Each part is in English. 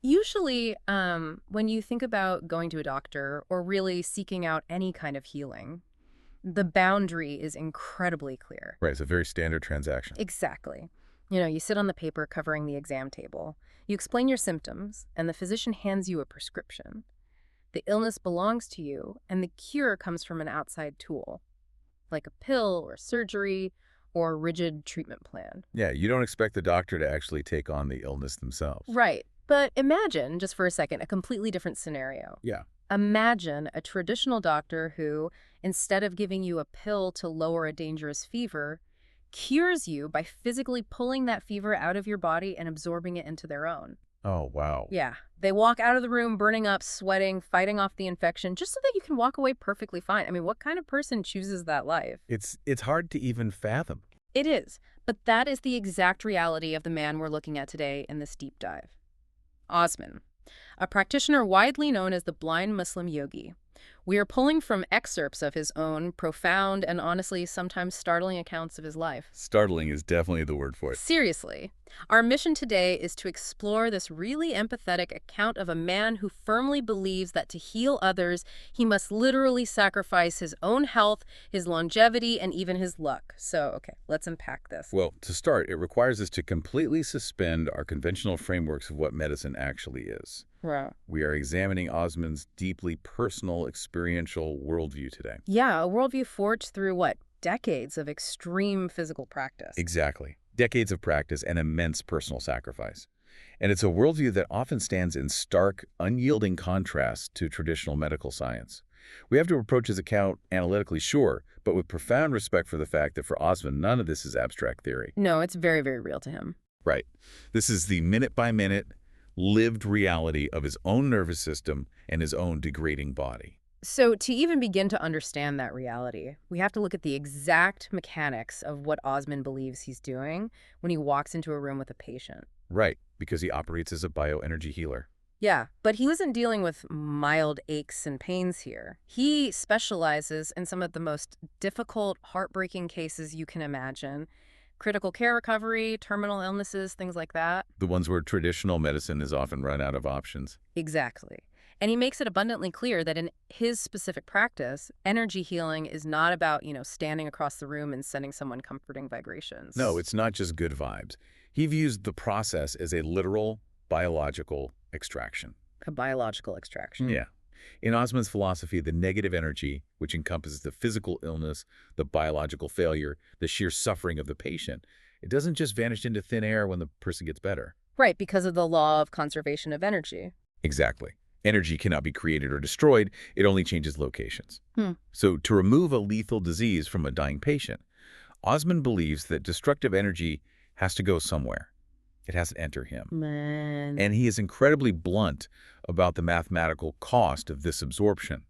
Usually, when you think about going to a doctor or really seeking out any kind of healing, the boundary is incredibly clear. Right, it's a very standard transaction. Exactly. You sit on the paper covering the exam table. You explain your symptoms, and the physician hands you a prescription. The illness belongs to you, and the cure comes from an outside tool, like a pill or surgery or a rigid treatment plan. Yeah, you don't expect the doctor to actually take on the illness themselves. Right. But imagine, just for a second, a completely different scenario. Yeah. Imagine a traditional doctor who, instead of giving you a pill to lower a dangerous fever, cures you by physically pulling that fever out of your body and absorbing it into their own. Oh, wow. Yeah, they walk out of the room burning up, sweating, fighting off the infection, just so that you can walk away perfectly fine. I mean, what kind of person chooses that life? It's hard to even fathom. It is, but that is the exact reality of the man we're looking at today in this deep dive. Osman, a practitioner widely known as the blind Muslim yogi. We are pulling from excerpts of his own profound and honestly sometimes startling accounts of his life. Startling is definitely the word for it. Seriously, our mission today is to explore this really empathetic account of a man who firmly believes that to heal others, he must literally sacrifice his own health, his longevity, and even his luck. So, okay, let's unpack this. Well, to start, it requires us to completely suspend our conventional frameworks of what medicine actually is. Wow. We are examining Osman's deeply personal, experiential worldview today. Yeah, a worldview forged through what? Decades of extreme physical practice. Exactly. Decades of practice and immense personal sacrifice. And it's a worldview that often stands in stark, unyielding contrast to traditional medical science. We have to approach his account analytically, sure, but with profound respect for the fact that for Osman, none of this is abstract theory. No, it's very, very real to him. Right. This is the minute-by-minute, lived reality of his own nervous system and his own degrading body. So to even begin to understand that reality, we have to look at the exact mechanics of what Osman believes he's doing when he walks into a room with a patient. Right, because he operates as a bioenergy healer. Yeah, but he wasn't dealing with mild aches and pains here. He specializes in some of the most difficult, heartbreaking cases you can imagine. Critical care recovery, terminal illnesses, things like that. The ones where traditional medicine is often run out of options. Exactly. And he makes it abundantly clear that in his specific practice, energy healing is not about, standing across the room and sending someone comforting vibrations. No, it's not just good vibes. He views the process as a literal biological extraction. A biological extraction. Yeah. In Osman's philosophy, the negative energy, which encompasses the physical illness, the biological failure, the sheer suffering of the patient, it doesn't just vanish into thin air when the person gets better. Right, because of the law of conservation of energy. Exactly. Energy cannot be created or destroyed. It only changes locations. Hmm. So to remove a lethal disease from a dying patient, Osman believes that destructive energy has to go somewhere. It has to enter him. Man. And he is incredibly blunt about the mathematical cost of this absorption.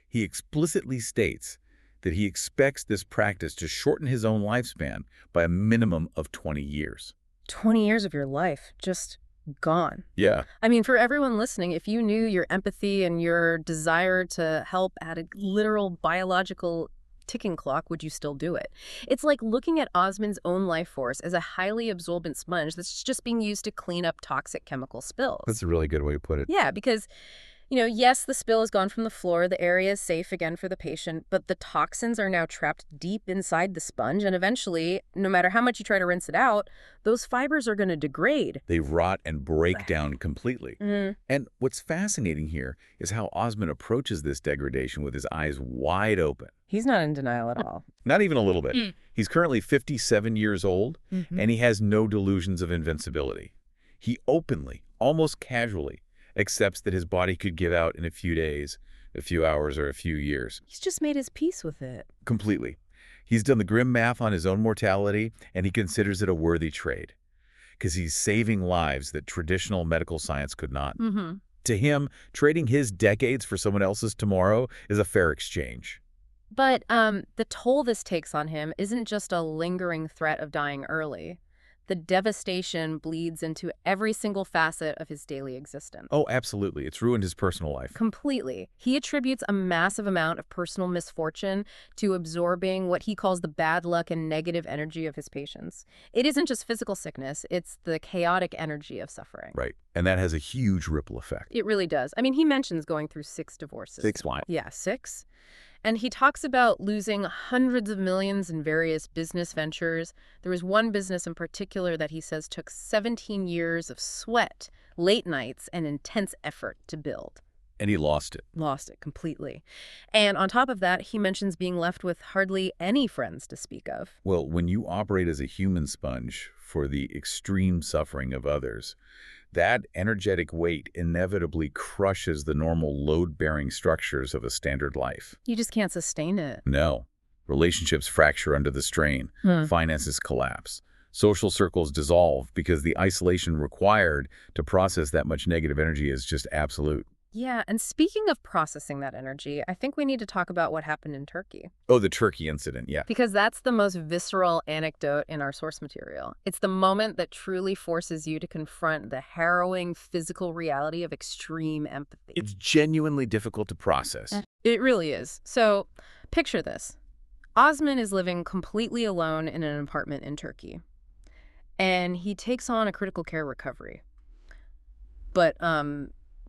He explicitly states that he expects this practice to shorten his own lifespan by a minimum of 20 years. 20 years of your life just gone. Yeah. I mean, for everyone listening, if you knew your empathy and your desire to help at a literal biological ticking clock, would you still do it? It's like looking at Osman's own life force as a highly absorbent sponge that's just being used to clean up toxic chemical spills. That's a really good way to put it. Yeah, because, yes, the spill has gone from the floor, the area is safe again for the patient, but the toxins are now trapped deep inside the sponge, and eventually, no matter how much you try to rinse it out, those fibers are going to degrade. They rot and break down completely. Mm. And what's fascinating here is how Osman approaches this degradation with his eyes wide open. He's not in denial at all. Not even a little bit. He's currently 57 years old, and he has no delusions of invincibility. He openly, almost casually, accepts that his body could give out in a few days, a few hours, or a few years. He's just made his peace with it. Completely. He's done the grim math on his own mortality, and he considers it a worthy trade, because he's saving lives that traditional medical science could not. To him, trading his decades for someone else's tomorrow is a fair exchange. But the toll this takes on him isn't just a lingering threat of dying early. the devastation bleeds into every single facet of his daily existence. Oh, absolutely. It's ruined his personal life. Completely. He attributes a massive amount of personal misfortune to absorbing what he calls the bad luck and negative energy of his patients. It isn't just physical sickness, it's the chaotic energy of suffering. Right. And that has a huge ripple effect. It really does. I mean, he mentions going through 6 divorces. 6 what? Yeah, 6. And he talks about losing hundreds of millions in various business ventures. There was one business in particular that he says took 17 years of sweat, late nights, and intense effort to build. And he lost it. Lost it completely. And on top of that, he mentions being left with hardly any friends to speak of. Well, when you operate as a human sponge for the extreme suffering of others, that energetic weight inevitably crushes the normal load-bearing structures of a standard life. You just can't sustain it. No. Relationships fracture under the strain. Finances collapse. Social circles dissolve because the isolation required to process that much negative energy is just absolute. Yeah, and speaking of processing that energy, I think we need to talk about what happened in Turkey. Oh, the Turkey incident, yeah. Because that's the most visceral anecdote in our source material. It's the moment that truly forces you to confront the harrowing physical reality of extreme empathy. It's genuinely difficult to process. It really is. So, picture this. Osman is living completely alone in an apartment in Turkey. And he takes on a critical care recovery. But,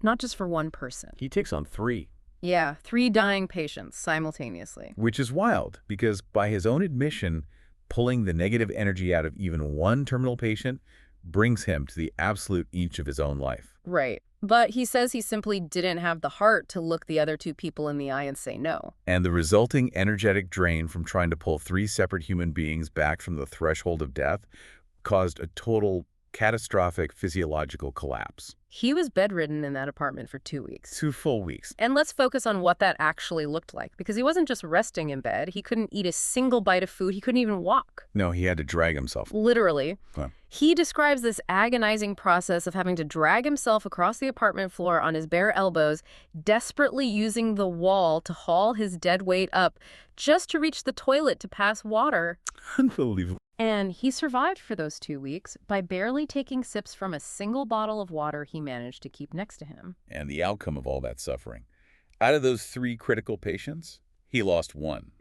not just for one person. He takes on 3. Yeah, 3 dying patients simultaneously. Which is wild, because by his own admission, pulling the negative energy out of even one terminal patient brings him to the absolute inch of his own life. Right. But he says he simply didn't have the heart to look the other 2 people in the eye and say no. And the resulting energetic drain from trying to pull 3 separate human beings back from the threshold of death caused a total catastrophic physiological collapse. He was bedridden in that apartment for 2 weeks. 2 full weeks. And let's focus on what that actually looked like, because he wasn't just resting in bed. He couldn't eat a single bite of food. He couldn't even walk. No, he had to drag himself. Literally. Huh. He describes this agonizing process of having to drag himself across the apartment floor on his bare elbows, desperately using the wall to haul his dead weight up just to reach the toilet to pass water. Unbelievable. And he survived for those 2 weeks by barely taking sips from a single bottle of water he managed to keep next to him. And the outcome of all that suffering. Out of those 3 critical patients, he lost 1,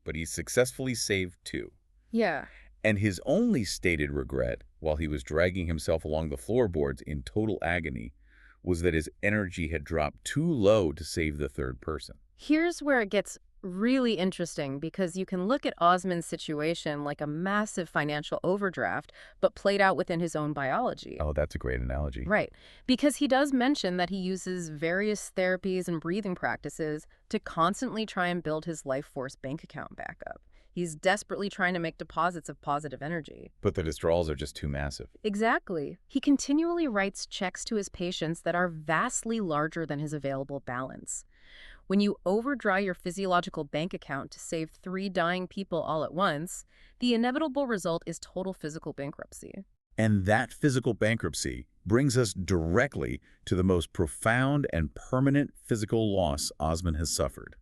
but he successfully saved 2. Yeah. And his only stated regret, while he was dragging himself along the floorboards in total agony, was that his energy had dropped too low to save the 3rd person. Here's where it gets really interesting, because you can look at Osman's situation like a massive financial overdraft, but played out within his own biology. Oh, that's a great analogy. Right. Because he does mention that he uses various therapies and breathing practices to constantly try and build his life force bank account back up. He's desperately trying to make deposits of positive energy. But the withdrawals are just too massive. Exactly. He continually writes checks to his patients that are vastly larger than his available balance. When you overdraw your physiological bank account to save 3 dying people all at once, the inevitable result is total physical bankruptcy. And that physical bankruptcy brings us directly to the most profound and permanent physical loss Osman has suffered.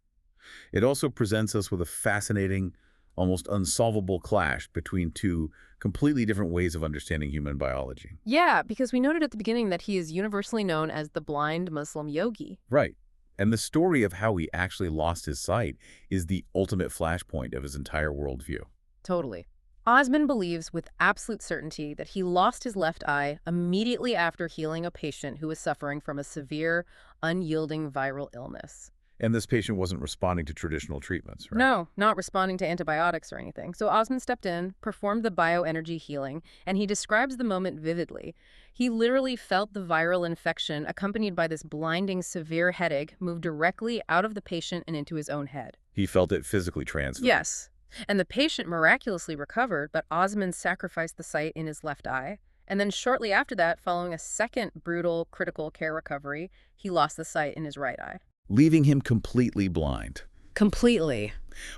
It also presents us with a fascinating, almost unsolvable clash between 2 completely different ways of understanding human biology. Yeah, because we noted at the beginning that he is universally known as the blind Muslim yogi. Right. And the story of how he actually lost his sight is the ultimate flashpoint of his entire worldview. Totally. Osman believes with absolute certainty that he lost his left eye immediately after healing a patient who was suffering from a severe, unyielding viral illness. And this patient wasn't responding to traditional treatments, right? No, not responding to antibiotics or anything. So Osman stepped in, performed the bioenergy healing, and he describes the moment vividly. He literally felt the viral infection, accompanied by this blinding, severe headache, move directly out of the patient and into his own head. He felt it physically transferred. Yes. And the patient miraculously recovered, but Osman sacrificed the sight in his left eye. And then shortly after that, following a second brutal critical care recovery, he lost the sight in his right eye. Leaving him completely blind. Completely.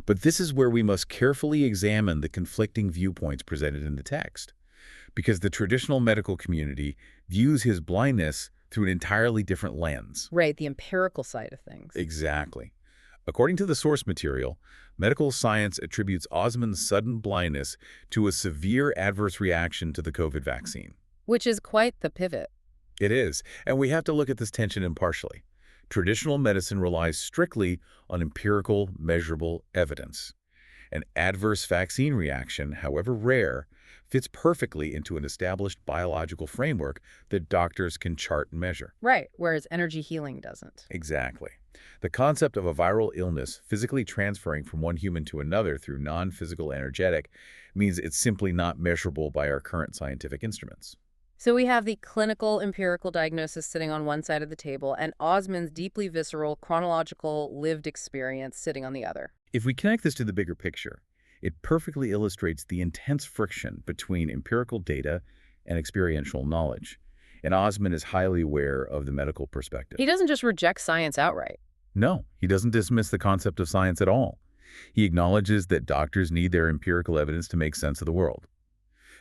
But this is where we must carefully examine the conflicting viewpoints presented in the text, because the traditional medical community views his blindness through an entirely different lens. Right, the empirical side of things. Exactly. According to the source material, medical science attributes Osman's sudden blindness to a severe adverse reaction to the COVID vaccine. Which is quite the pivot. It is, and we have to look at this tension impartially. Traditional medicine relies strictly on empirical, measurable evidence. An adverse vaccine reaction, however rare, fits perfectly into an established biological framework that doctors can chart and measure. Right, whereas energy healing doesn't. Exactly. The concept of a viral illness physically transferring from one human to another through non-physical energetic means it's simply not measurable by our current scientific instruments. So we have the clinical empirical diagnosis sitting on one side of the table and Osman's deeply visceral, chronological, lived experience sitting on the other. If we connect this to the bigger picture, it perfectly illustrates the intense friction between empirical data and experiential knowledge. And Osman is highly aware of the medical perspective. He doesn't just reject science outright. No, he doesn't dismiss the concept of science at all. He acknowledges that doctors need their empirical evidence to make sense of the world.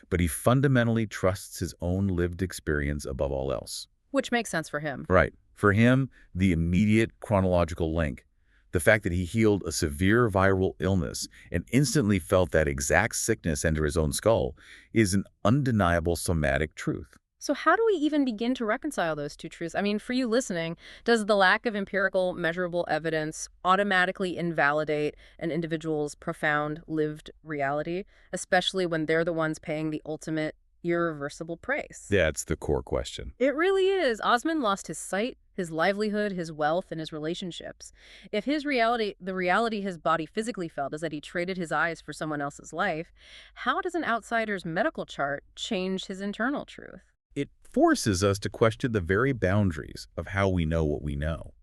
But he fundamentally trusts his own lived experience above all else. Which makes sense for him. Right. For him, the immediate chronological link, the fact that he healed a severe viral illness and instantly felt that exact sickness enter his own skull, is an undeniable somatic truth. So how do we even begin to reconcile those two truths? I mean, for you listening, does the lack of empirical, measurable evidence automatically invalidate an individual's profound lived reality, especially when they're the ones paying the ultimate, irreversible price? That's the core question. It really is. Osman lost his sight, his livelihood, his wealth, and his relationships. If the reality his body physically felt is that he traded his eyes for someone else's life, how does an outsider's medical chart change his internal truth? It forces us to question the very boundaries of how we know what we know.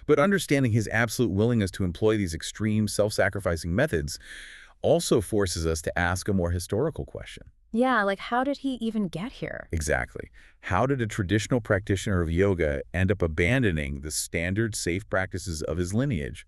But understanding his absolute willingness to employ these extreme, self-sacrificing methods also forces us to ask a more historical question. Yeah, like how did he even get here? Exactly. How did a traditional practitioner of yoga end up abandoning the standard safe practices of his lineage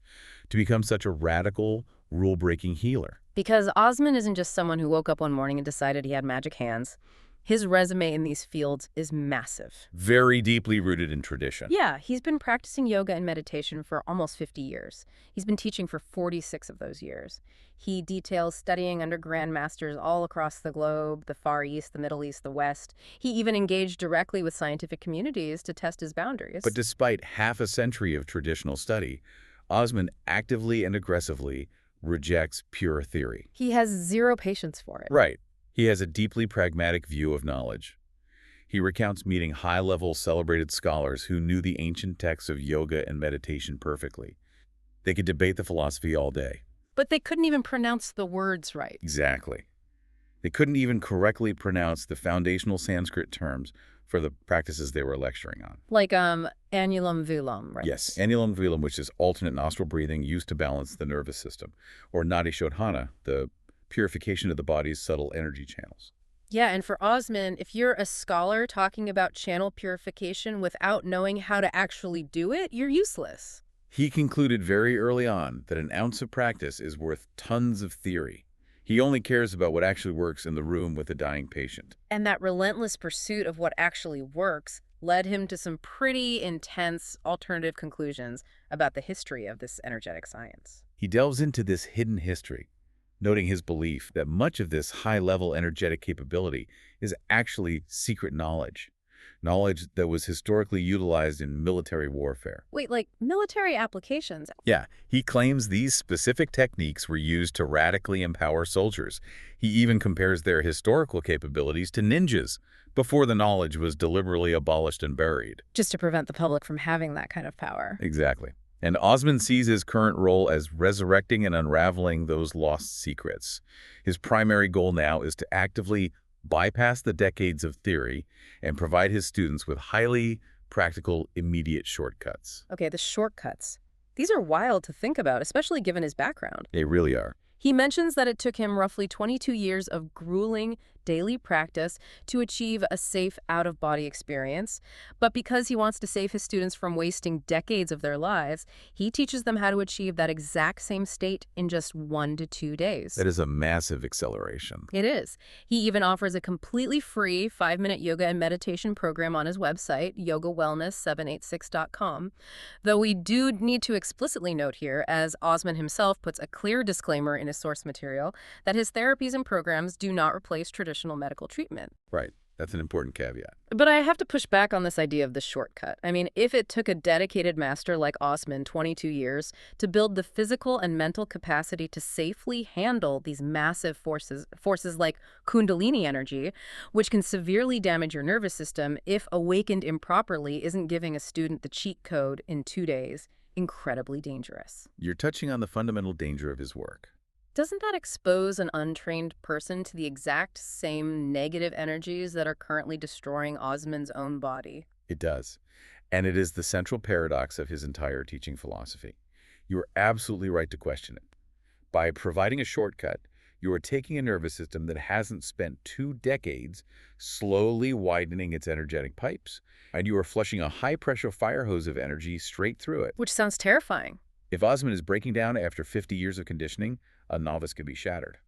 to become such a radical, rule-breaking healer? Because Osman isn't just someone who woke up one morning and decided he had magic hands. His resume in these fields is massive. Very deeply rooted in tradition. Yeah, he's been practicing yoga and meditation for almost 50 years. He's been teaching for 46 of those years. He details studying under grandmasters all across the globe, the Far East, the Middle East, the West. He even engaged directly with scientific communities to test his boundaries. But despite half a century of traditional study, Osman actively and aggressively rejects pure theory. He has zero patience for it. Right. He has a deeply pragmatic view of knowledge. He recounts meeting high-level celebrated scholars who knew the ancient texts of yoga and meditation perfectly. They could debate the philosophy all day. But they couldn't even pronounce the words right. Exactly. They couldn't even correctly pronounce the foundational Sanskrit terms for the practices they were lecturing on. Like annulum vilum, right? Yes, annulum vilum, which is alternate nostril breathing used to balance the nervous system, or nadi shodhana, the purification of the body's subtle energy channels. Yeah, and for Osman, if you're a scholar talking about channel purification without knowing how to actually do it, you're useless. He concluded very early on that an ounce of practice is worth tons of theory. He only cares about what actually works in the room with a dying patient. And that relentless pursuit of what actually works led him to some pretty intense alternative conclusions about the history of this energetic science. He delves into this hidden history, noting his belief that much of this high-level energetic capability is actually secret knowledge that was historically utilized in military warfare. Wait, like military applications? Yeah, he claims these specific techniques were used to radically empower soldiers. He even compares their historical capabilities to ninjas before the knowledge was deliberately abolished and buried. Just to prevent the public from having that kind of power. Exactly. And Osman sees his current role as resurrecting and unraveling those lost secrets. His primary goal now is to actively bypass the decades of theory and provide his students with highly practical, immediate shortcuts. Okay, the shortcuts. These are wild to think about, especially given his background. They really are. He mentions that it took him roughly 22 years of grueling, daily practice to achieve a safe out-of-body experience. But because he wants to save his students from wasting decades of their lives, he teaches them how to achieve that exact same state in just 1 to 2 days. That is a massive acceleration. It is. He even offers a completely free 5-minute yoga and meditation program on his website, yogawellness786.com. Though we do need to explicitly note here, as Osman himself puts a clear disclaimer in his source material, that his therapies and programs do not replace traditional medical treatment. Right. That's an important caveat. But I have to push back on this idea of the shortcut. I mean, if it took a dedicated master like Osman 22 years to build the physical and mental capacity to safely handle these massive forces like Kundalini energy, which can severely damage your nervous system if awakened improperly, isn't giving a student the cheat code in 2 days incredibly dangerous. You're touching on the fundamental danger of his work. Doesn't that expose an untrained person to the exact same negative energies that are currently destroying Osman's own body? It does. And it is the central paradox of his entire teaching philosophy. You are absolutely right to question it. By providing a shortcut, you are taking a nervous system that hasn't spent 2 decades slowly widening its energetic pipes, and you are flushing a high-pressure fire hose of energy straight through it. Which sounds terrifying. If Osman is breaking down after 50 years of conditioning, a novice could be shattered.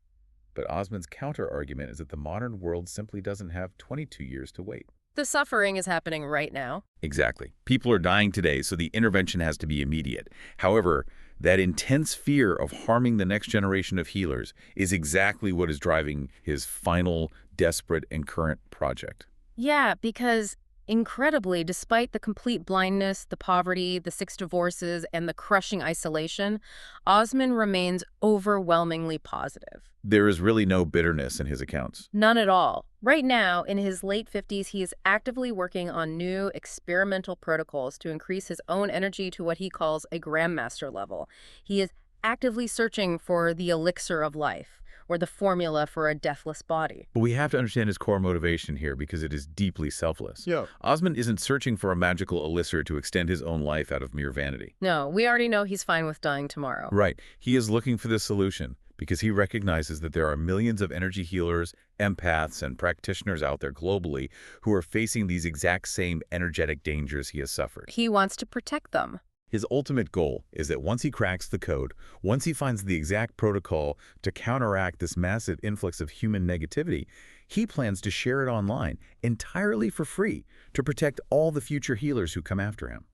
But Osman's counter-argument is that the modern world simply doesn't have 22 years to wait. The suffering is happening right now. Exactly. People are dying today, so the intervention has to be immediate. However, that intense fear of harming the next generation of healers is exactly what is driving his final, desperate, and current project. Yeah, because incredibly, despite the complete blindness, the poverty, the 6 divorces, and the crushing isolation, Osman remains overwhelmingly positive. There is really no bitterness in his accounts. None at all. Right now, in his late 50s, he is actively working on new experimental protocols to increase his own energy to what he calls a grandmaster level. He is actively searching for the elixir of life, or the formula for a deathless body. But we have to understand his core motivation here because it is deeply selfless. Yeah. Osman isn't searching for a magical elixir to extend his own life out of mere vanity. No, we already know he's fine with dying tomorrow. Right. He is looking for the solution because he recognizes that there are millions of energy healers, empaths, and practitioners out there globally who are facing these exact same energetic dangers he has suffered. He wants to protect them. His ultimate goal is that once he cracks the code, once he finds the exact protocol to counteract this massive influx of human negativity, he plans to share it online entirely for free to protect all the future healers who come after him.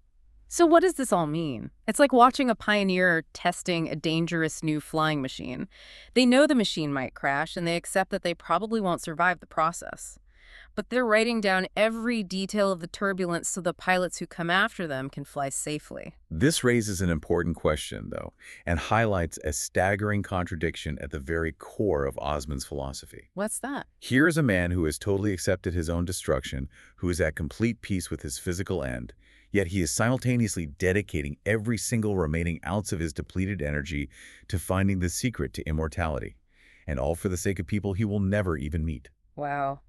So what does this all mean? It's like watching a pioneer testing a dangerous new flying machine. They know the machine might crash, and they accept that they probably won't survive the process. But they're writing down every detail of the turbulence so the pilots who come after them can fly safely. This raises an important question, though, and highlights a staggering contradiction at the very core of Osman's philosophy. What's that? Here is a man who has totally accepted his own destruction, who is at complete peace with his physical end, yet he is simultaneously dedicating every single remaining ounce of his depleted energy to finding the secret to immortality, and all for the sake of people he will never even meet. Wow.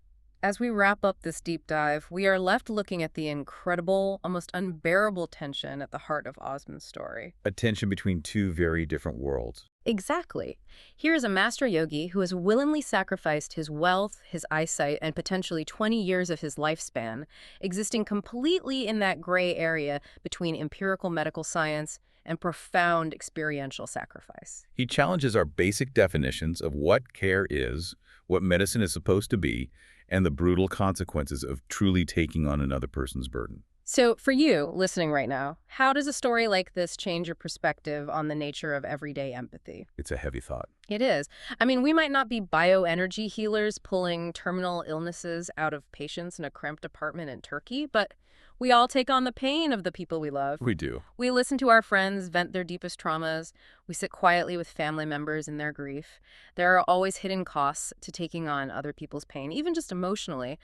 As we wrap up this deep dive, we are left looking at the incredible, almost unbearable tension at the heart of Osman's story. A tension between two very different worlds. Exactly. Here is a master yogi who has willingly sacrificed his wealth, his eyesight, and potentially 20 years of his lifespan, existing completely in that gray area between empirical medical science and profound experiential sacrifice. He challenges our basic definitions of what care is, what medicine is supposed to be, and the brutal consequences of truly taking on another person's burden. So for you, listening right now, how does a story like this change your perspective on the nature of everyday empathy? It's a heavy thought. It is. I mean, we might not be bioenergy healers pulling terminal illnesses out of patients in a cramped apartment in Turkey, but we all take on the pain of the people we love. We do. We listen to our friends vent their deepest traumas. We sit quietly with family members in their grief. There are always hidden costs to taking on other people's pain, even just emotionally.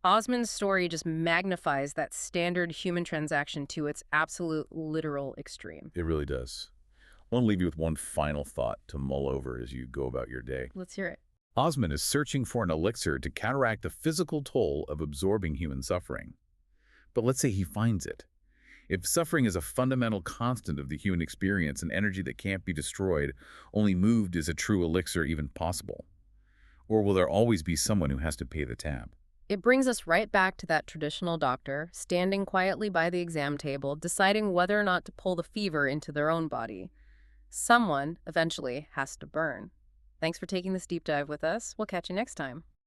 Osman's story just magnifies that standard human transaction to its absolute literal extreme. It really does. I want to leave you with one final thought to mull over as you go about your day. Let's hear it. Osman is searching for an elixir to counteract the physical toll of absorbing human suffering. But let's say he finds it. If suffering is a fundamental constant of the human experience and energy that can't be destroyed, only moved is a true elixir even possible. Or will there always be someone who has to pay the tab? It brings us right back to that traditional doctor, standing quietly by the exam table, deciding whether or not to pull the fever into their own body. Someone, eventually, has to burn. Thanks for taking this deep dive with us. We'll catch you next time.